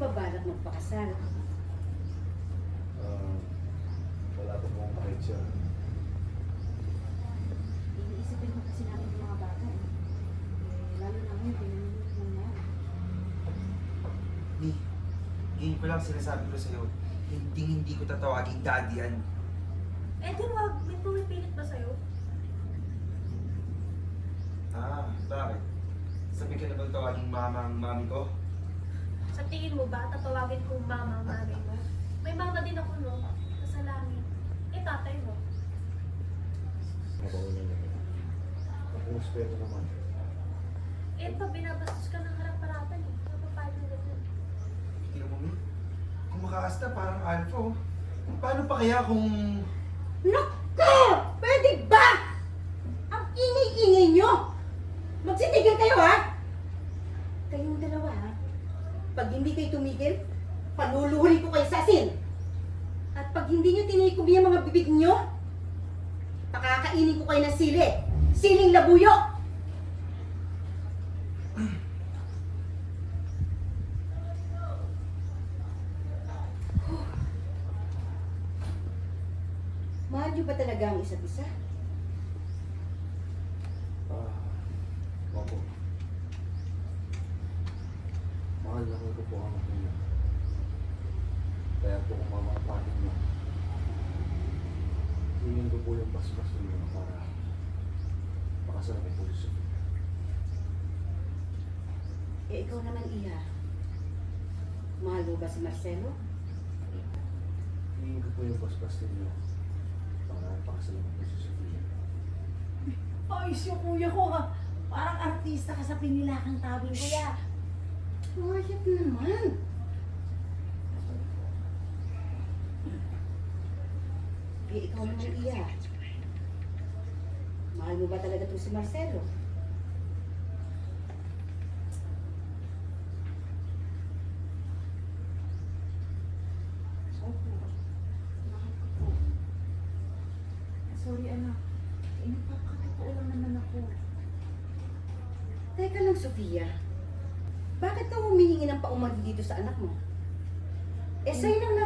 ba balak magpakasal? Wala pa pong pakitsya. Iniisipin mo kasi namin yung mga bata eh. Lalo na ngayon, pinanunod mo na. Ngayon ko lang sinasabi ko sa'yo, hindi ko tatawagin daddy yan. Eh di wag, may pumipilit ba sa'yo? Bakit? Sabi ka na bang tawagin mama ang mami ko? Sa tingin mo ba, tatawagin kong mama ang mami mo? May mama din ako, no? Nasa langit. Eh, tatay mo. Mapauna na yun. Nakumuspeto naman. Eh, pag binabastos ka ng harap-harapan, eh. Napapayag na ganyan. Tingnan mo, Mi. Kung makaasta, parang alpha, oh. Paano pa kaya kung... Naku! Pwede ba? Ang ingay-ingay nyo! Magsitigil kayo, ha? Kayong dalawa, ha? Pag hindi kayo tumigil, panuluhuli ko kayo sa asin. At pag hindi nyo tinikom yung mga bibig nyo, pakakainin ko kayo ng sili. Siling labuyo! Mahal nyo ba talaga ang isa't isa? Opo. Mahal na ko po ang aking ina. Kaya po kung mamakapatin mo, hingin ko po yung basbas ninyo para makasabi po si Sophie. Eh, ikaw naman, Iha. Mahal mo ba si Marcelo? Hingin ko po yung basbas ninyo para pakasalamat po si Sophie. Ayos yung kuya ko ha. Parang artista ka sa pinilakang tabing kuya. Quiet naman. Eh, ikaw naman, Iha. Mahal mo ba talaga itong si Marcelo? Opo. Mahal ko po. Sorry anak. Nagpapakatotoo lang naman ako. Teka lang, Sofia. Bakit ka humihingi ng paumagi dito sa anak mo? Eh, sa'yo lang